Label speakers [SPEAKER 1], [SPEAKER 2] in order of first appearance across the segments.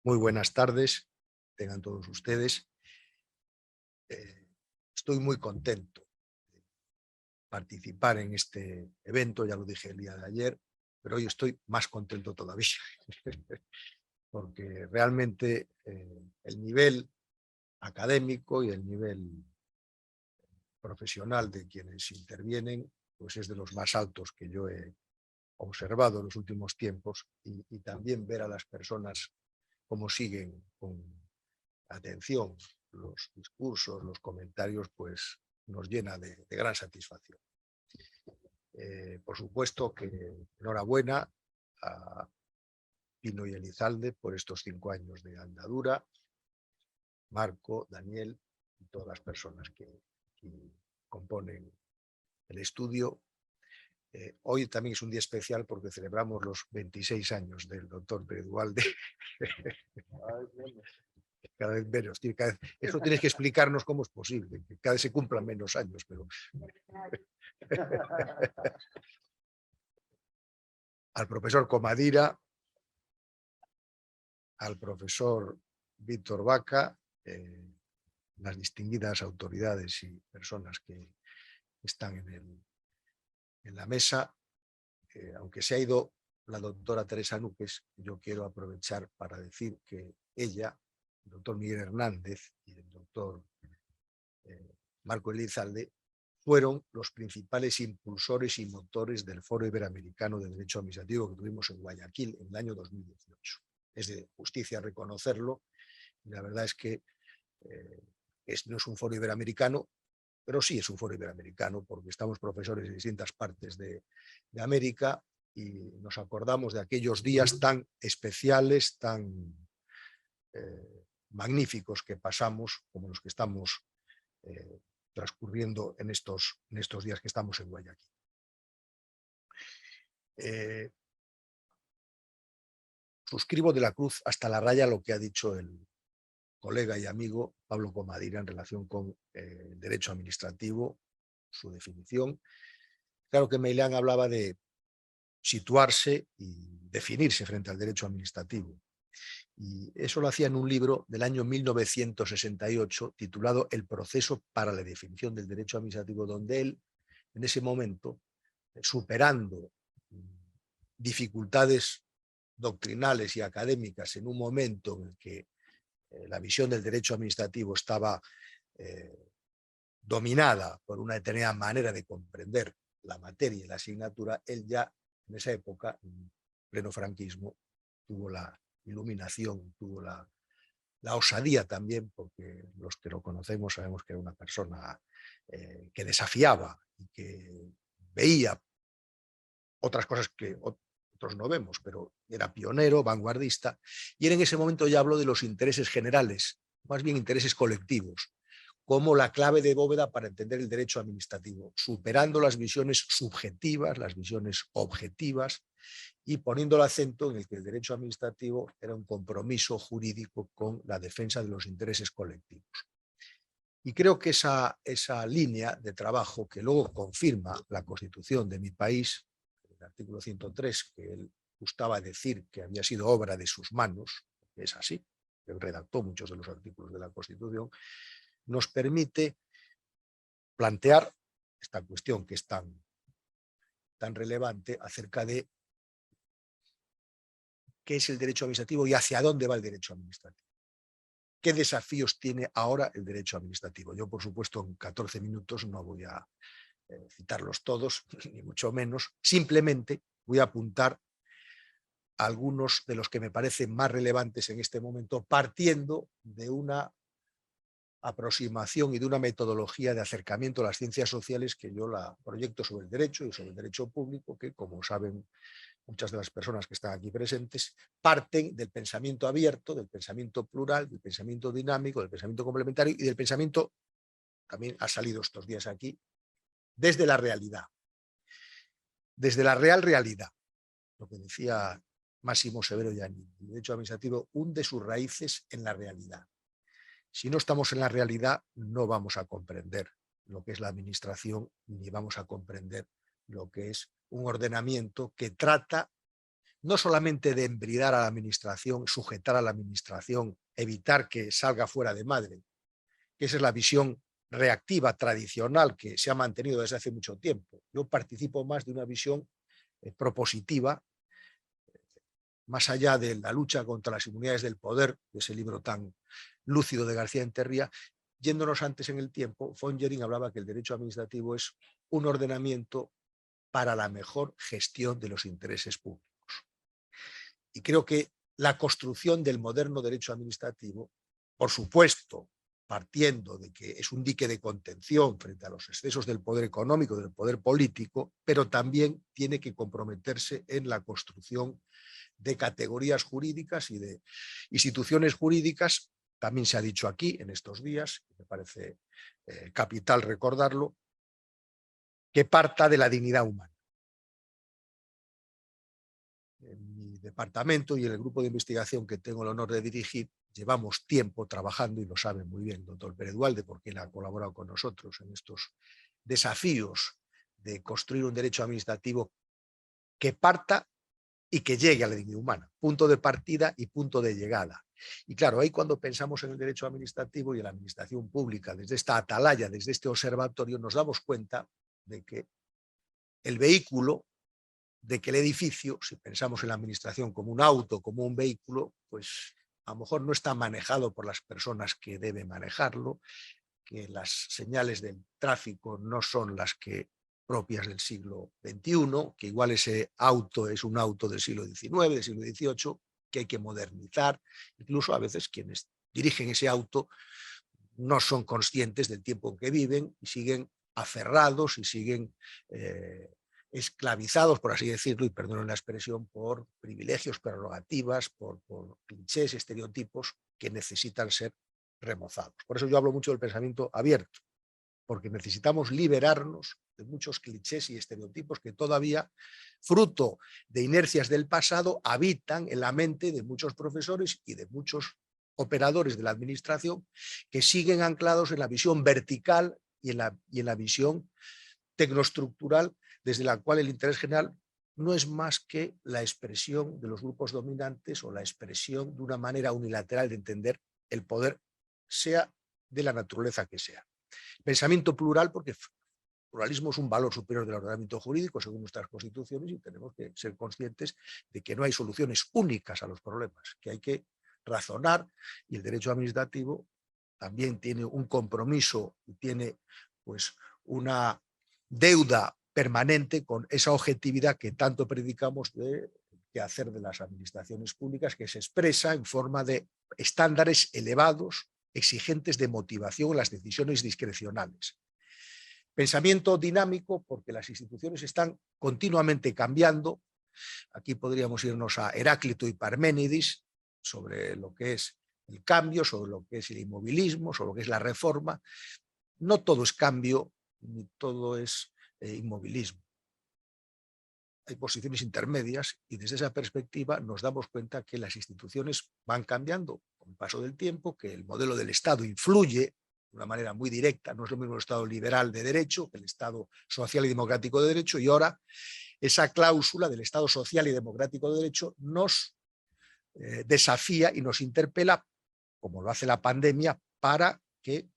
[SPEAKER 1] Muy buenas tardes, tengan todos ustedes. Estoy muy contento de participar en este evento, ya lo dije el día de ayer, pero hoy estoy más contento todavía, porque realmente el nivel académico y el nivel profesional de quienes intervienen pues es de los más altos que yo he observado en los últimos tiempos, y también ver a las personas cómo siguen con atención los discursos, los comentarios, pues nos llena de gran satisfacción. Por supuesto que enhorabuena a Pino y Elizalde por estos 5 años de andadura, Marco, Daniel y todas las personas que componen el estudio. Hoy también es un día especial porque celebramos los 26 años del doctor Pérez Duhalde. Cada vez menos. Eso tienes que explicarnos cómo es posible, que cada vez se cumplan menos años, pero... Al profesor Comadira, al profesor Víctor Vaca, las distinguidas autoridades y personas que están en la mesa. Aunque se ha ido la doctora Teresa Núquez, yo quiero aprovechar para decir que ella, el doctor Miguel Hernández y el doctor Marco Elizalde fueron los principales impulsores y motores del Foro Iberoamericano de Derecho Administrativo que tuvimos en Guayaquil en el año 2018. Es de justicia reconocerlo, y la verdad es que no es un foro iberoamericano, pero sí es un foro iberoamericano porque estamos profesores de distintas partes de América y nos acordamos de aquellos días tan especiales, tan magníficos que pasamos, como los que estamos transcurriendo en estos días que estamos en Guayaquil. Suscribo de la cruz hasta la raya lo que ha dicho el colega y amigo Pablo Comadira en relación con el derecho administrativo, su definición. Claro que Meilán hablaba de situarse y definirse frente al derecho administrativo. Y eso lo hacía en un libro del año 1968 titulado El proceso para la definición del derecho administrativo, donde él, en ese momento, superando dificultades doctrinales y académicas en un momento en el que la visión del derecho administrativo estaba dominada por una determinada manera de comprender la materia y la asignatura, él ya en esa época, en pleno franquismo, tuvo la iluminación, tuvo la osadía también, porque los que lo conocemos sabemos que era una persona que desafiaba y que veía otras cosas que otros no vemos, pero era pionero, vanguardista, y él en ese momento ya habló de los intereses generales, más bien intereses colectivos, como la clave de bóveda para entender el derecho administrativo, superando las visiones subjetivas, las visiones objetivas, y poniendo el acento en el que el derecho administrativo era un compromiso jurídico con la defensa de los intereses colectivos. Y creo que esa línea de trabajo, que luego confirma la Constitución de mi país, el artículo 103, que él gustaba decir que había sido obra de sus manos, es así, él redactó muchos de los artículos de la Constitución, nos permite plantear esta cuestión que es tan relevante acerca de qué es el derecho administrativo y hacia dónde va el derecho administrativo. ¿Qué desafíos tiene ahora el derecho administrativo? Yo, por supuesto, en 14 minutos no voy a citarlos todos, ni mucho menos. Simplemente voy a apuntar algunos de los que me parecen más relevantes en este momento, partiendo de una aproximación y de una metodología de acercamiento a las ciencias sociales que yo la proyecto sobre el derecho y sobre el derecho público, que, como saben muchas de las personas que están aquí presentes, parten del pensamiento abierto, del pensamiento plural, del pensamiento dinámico, del pensamiento complementario y del pensamiento, también ha salido estos días aquí, desde la realidad, desde la real realidad. Lo que decía Máximo Severo Giannini, el derecho administrativo hunde sus raíces en la realidad. Si no estamos en la realidad, no vamos a comprender lo que es la administración, ni vamos a comprender lo que es un ordenamiento que trata no solamente de embridar a la administración, sujetar a la administración, evitar que salga fuera de madre, que esa es la visión reactiva, tradicional, que se ha mantenido desde hace mucho tiempo. Yo participo más de una visión propositiva, más allá de la lucha contra las inmunidades del poder, de ese libro tan lúcido de García Enterría. Yéndonos antes en el tiempo, von Jering hablaba que el derecho administrativo es un ordenamiento para la mejor gestión de los intereses públicos. Y creo que la construcción del moderno derecho administrativo, por supuesto, partiendo de que es un dique de contención frente a los excesos del poder económico, del poder político, pero también tiene que comprometerse en la construcción de categorías jurídicas y de instituciones jurídicas. También se ha dicho aquí en estos días, me parece capital recordarlo, que parta de la dignidad humana. En mi departamento y en el grupo de investigación que tengo el honor de dirigir, llevamos tiempo trabajando, y lo sabe muy bien el doctor Pérez Duhalde, porque él ha colaborado con nosotros en estos desafíos de construir un derecho administrativo que parta y que llegue a la dignidad humana, punto de partida y punto de llegada. Y claro, ahí cuando pensamos en el derecho administrativo y en la administración pública, desde esta atalaya, desde este observatorio, nos damos cuenta de que el vehículo, de que el edificio, si pensamos en la administración como un auto, como un vehículo, pues a lo mejor no está manejado por las personas que deben manejarlo, que las señales del tráfico no son las que propias del siglo XXI, que igual ese auto es un auto del siglo XIX, del siglo XVIII, que hay que modernizar. Incluso a veces quienes dirigen ese auto no son conscientes del tiempo en que viven y siguen aferrados y siguen esclavizados, por así decirlo, y perdonen la expresión, por privilegios, prerrogativas, por clichés, estereotipos que necesitan ser remozados. Por eso yo hablo mucho del pensamiento abierto, porque necesitamos liberarnos de muchos clichés y estereotipos que todavía, fruto de inercias del pasado, habitan en la mente de muchos profesores y de muchos operadores de la administración que siguen anclados en la visión vertical y en la visión tecnoestructural, desde la cual el interés general no es más que la expresión de los grupos dominantes o la expresión de una manera unilateral de entender el poder, sea de la naturaleza que sea. Pensamiento plural, porque el pluralismo es un valor superior del ordenamiento jurídico según nuestras constituciones, y tenemos que ser conscientes de que no hay soluciones únicas a los problemas, que hay que razonar, y el derecho administrativo también tiene un compromiso y tiene pues una deuda permanente con esa objetividad que tanto predicamos de hacer de las administraciones públicas, que se expresa en forma de estándares elevados, exigentes de motivación en las decisiones discrecionales. Pensamiento dinámico, porque las instituciones están continuamente cambiando. Aquí podríamos irnos a Heráclito y Parménides sobre lo que es el cambio, sobre lo que es el inmovilismo, sobre lo que es la reforma. No todo es cambio, ni todo es inmovilismo. Hay posiciones intermedias y desde esa perspectiva nos damos cuenta que las instituciones van cambiando con el paso del tiempo, que el modelo del Estado influye de una manera muy directa. No es lo mismo el Estado liberal de derecho que el Estado social y democrático de derecho, y ahora esa cláusula del Estado social y democrático de derecho nos desafía y nos interpela, como lo hace la pandemia, para que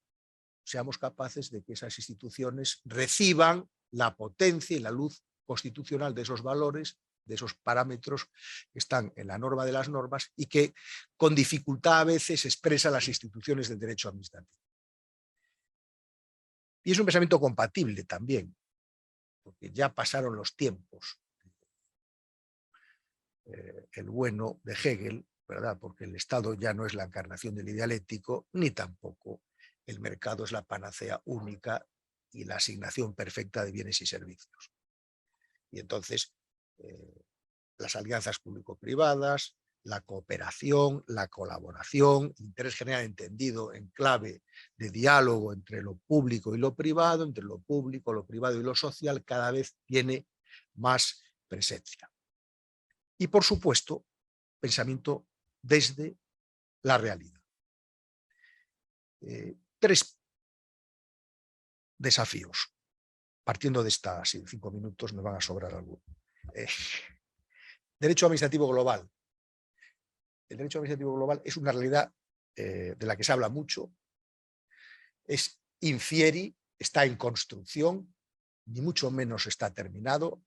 [SPEAKER 1] seamos capaces de que esas instituciones reciban la potencia y la luz constitucional de esos valores, de esos parámetros que están en la norma de las normas y que con dificultad a veces expresan las instituciones del derecho administrativo. Y es un pensamiento compatible también, porque ya pasaron los tiempos, el bueno de Hegel, ¿verdad? Porque el Estado ya no es la encarnación del ideal ético, ni tampoco el mercado es la panacea única y la asignación perfecta de bienes y servicios. Y entonces las alianzas público-privadas, la cooperación, la colaboración, el interés general entendido en clave de diálogo entre lo público y lo privado, entre lo público, lo privado y lo social, cada vez tiene más presencia. Y por supuesto, pensamiento desde la realidad. Tres desafíos. Partiendo de estas 5 minutos me van a sobrar algunos. Derecho administrativo global. El derecho administrativo global es una realidad de la que se habla mucho, es infieri, está en construcción, ni mucho menos está terminado.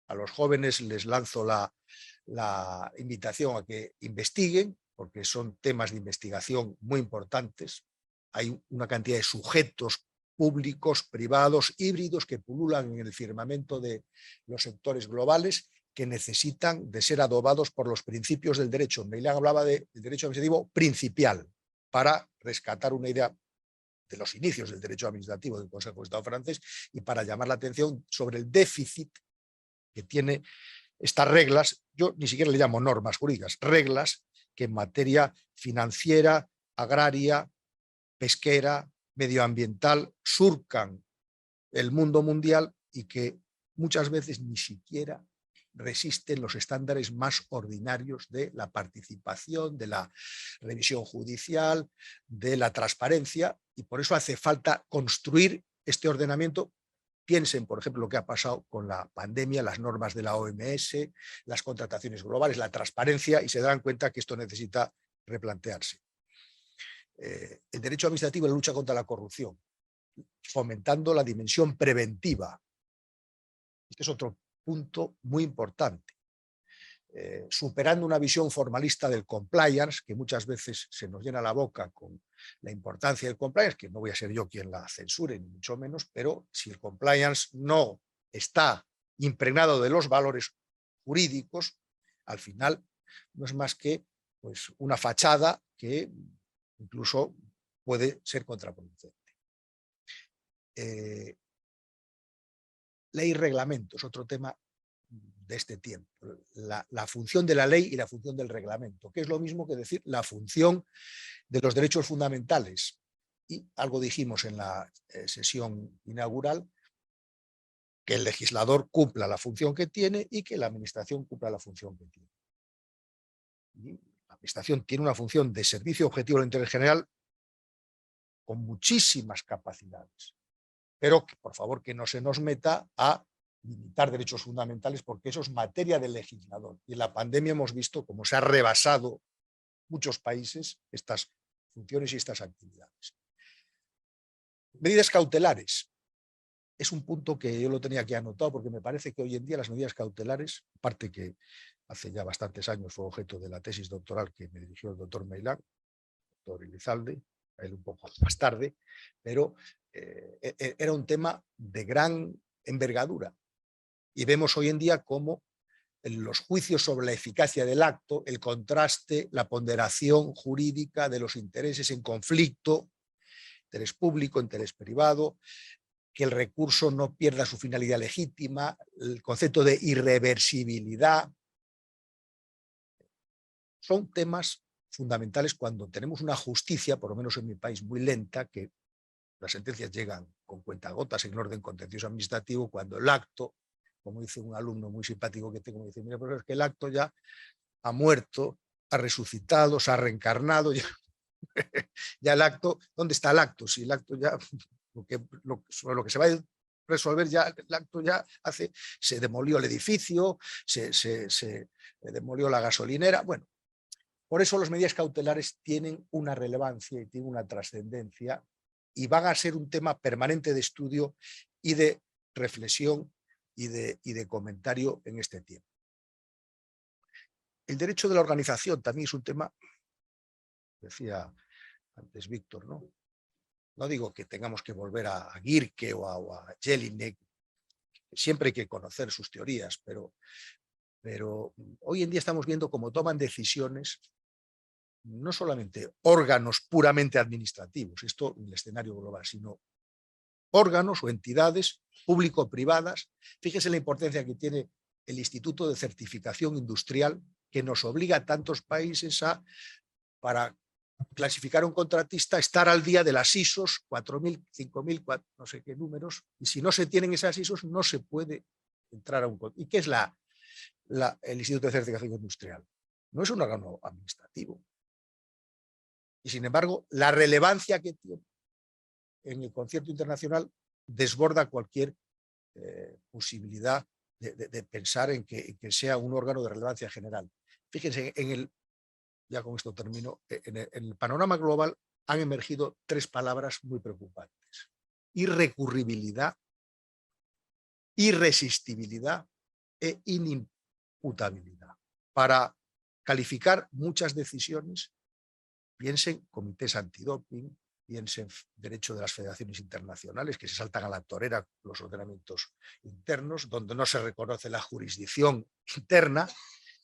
[SPEAKER 1] A los jóvenes les lanzo la invitación a que investiguen, porque son temas de investigación muy importantes. Hay una cantidad de sujetos públicos, privados, híbridos que pululan en el firmamento de los sectores globales que necesitan de ser adobados por los principios del derecho. Meilán hablaba del derecho administrativo principial para rescatar una idea de los inicios del derecho administrativo del Consejo de Estado francés y para llamar la atención sobre el déficit que tiene estas reglas. Yo ni siquiera le llamo normas jurídicas, reglas que en materia financiera, agraria, pesquera, medioambiental surcan el mundo mundial y que muchas veces ni siquiera resisten los estándares más ordinarios de la participación, de la revisión judicial, de la transparencia, y por eso hace falta construir este ordenamiento. Piensen, por ejemplo, lo que ha pasado con la pandemia, las normas de la OMS, las contrataciones globales, la transparencia, y se darán cuenta que esto necesita replantearse. El derecho administrativo es la lucha contra la corrupción, fomentando la dimensión preventiva. Este es otro punto muy importante. Superando una visión formalista del compliance, que muchas veces se nos llena la boca con la importancia del compliance, que no voy a ser yo quien la censure, ni mucho menos, pero si el compliance no está impregnado de los valores jurídicos, al final no es más que pues, una fachada que incluso puede ser contraproducente. Ley y reglamento es otro tema de este tiempo. La función de la ley y la función del reglamento, que es lo mismo que decir la función de los derechos fundamentales. Y algo dijimos en la sesión inaugural, que el legislador cumpla la función que tiene y que la administración cumpla la función que tiene. Y la administración tiene una función de servicio objetivo del interés general con muchísimas capacidades, pero que, por favor, que no se nos meta a limitar derechos fundamentales, porque eso es materia del legislador. Y en la pandemia hemos visto cómo se ha rebasado muchos países estas funciones y estas actividades. Medidas cautelares. Es un punto que yo lo tenía aquí anotado porque me parece que hoy en día las medidas cautelares, aparte que hace ya bastantes años fue objeto de la tesis doctoral que me dirigió el doctor Meilán, el doctor Elizalde, a él un poco más tarde, pero era un tema de gran envergadura. Y vemos hoy en día cómo en los juicios sobre la eficacia del acto, el contraste, la ponderación jurídica de los intereses en conflicto, interés público, interés privado, que el recurso no pierda su finalidad legítima, el concepto de irreversibilidad, son temas fundamentales cuando tenemos una justicia, por lo menos en mi país, muy lenta, que las sentencias llegan con cuentagotas en orden contencioso administrativo, cuando el acto, como dice un alumno muy simpático que tengo, me dice, mira, pero es que el acto ya ha muerto, ha resucitado, se ha reencarnado, ya, ya el acto, ¿dónde está el acto? Si el acto ya, sobre lo que se va a resolver ya, el acto ya se demolió el edificio, se demolió la gasolinera, bueno, por eso las medidas cautelares tienen una relevancia y tienen una trascendencia y van a ser un tema permanente de estudio y de reflexión y de comentario en este tiempo. El derecho de la organización también es un tema, decía antes Víctor, ¿no? No digo que tengamos que volver a Gierke o a Jelinek, siempre hay que conocer sus teorías, pero hoy en día estamos viendo cómo toman decisiones no solamente órganos puramente administrativos, esto en el escenario global, sino órganos o entidades público-privadas. Fíjese la importancia que tiene el Instituto de Certificación Industrial, que nos obliga a tantos países para clasificar a un contratista, estar al día de las ISOs 4.000, 5.000, no sé qué números, y si no se tienen esas ISOs no se puede entrar a un contratista. ¿Y qué es el Instituto de Certificación Industrial? No es un órgano administrativo. Y sin embargo, la relevancia que tiene en el concierto internacional desborda cualquier posibilidad de pensar en que sea un órgano de relevancia general. Fíjense, ya con esto termino, en el panorama global han emergido 3 palabras muy preocupantes: irrecurribilidad, irresistibilidad e inimputabilidad. Para calificar muchas decisiones, piensen comités antidoping, piensen derecho de las federaciones internacionales que se saltan a la torera los ordenamientos internos, donde no se reconoce la jurisdicción interna.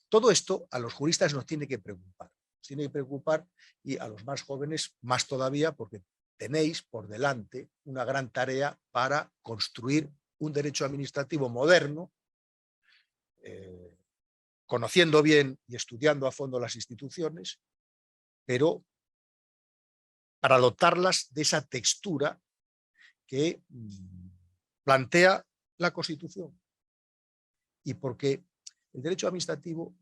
[SPEAKER 1] Todo esto a los juristas nos tiene que preocupar. Nos tiene que preocupar, y a los más jóvenes más todavía, porque tenéis por delante una gran tarea para construir un derecho administrativo moderno, conociendo bien y estudiando a fondo las instituciones, pero para dotarlas de esa textura que plantea la Constitución. Y porque el derecho administrativo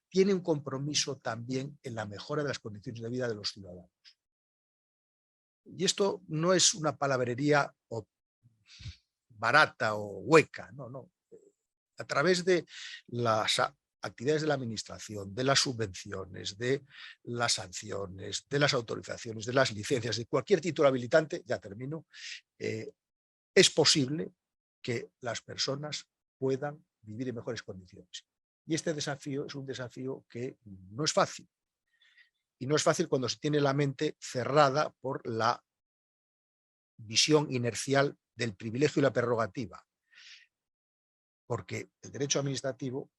[SPEAKER 1] tiene un compromiso también en la mejora de las condiciones de vida de los ciudadanos. Y esto no es una palabrería barata o hueca, no. A través de las actividades de la administración, de las subvenciones, de las sanciones, de las autorizaciones, de las licencias, de cualquier título habilitante, ya termino, es posible que las personas puedan vivir en mejores condiciones. Y este desafío es un desafío que no es fácil. Y no es fácil cuando se tiene la mente cerrada por la visión inercial del privilegio y la prerrogativa. Porque el derecho administrativo,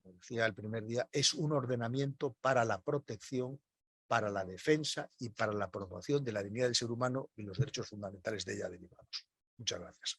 [SPEAKER 1] como decía el primer día, es un ordenamiento para la protección, para la defensa y para la promoción de la dignidad del ser humano y los derechos fundamentales de ella derivados. Muchas gracias.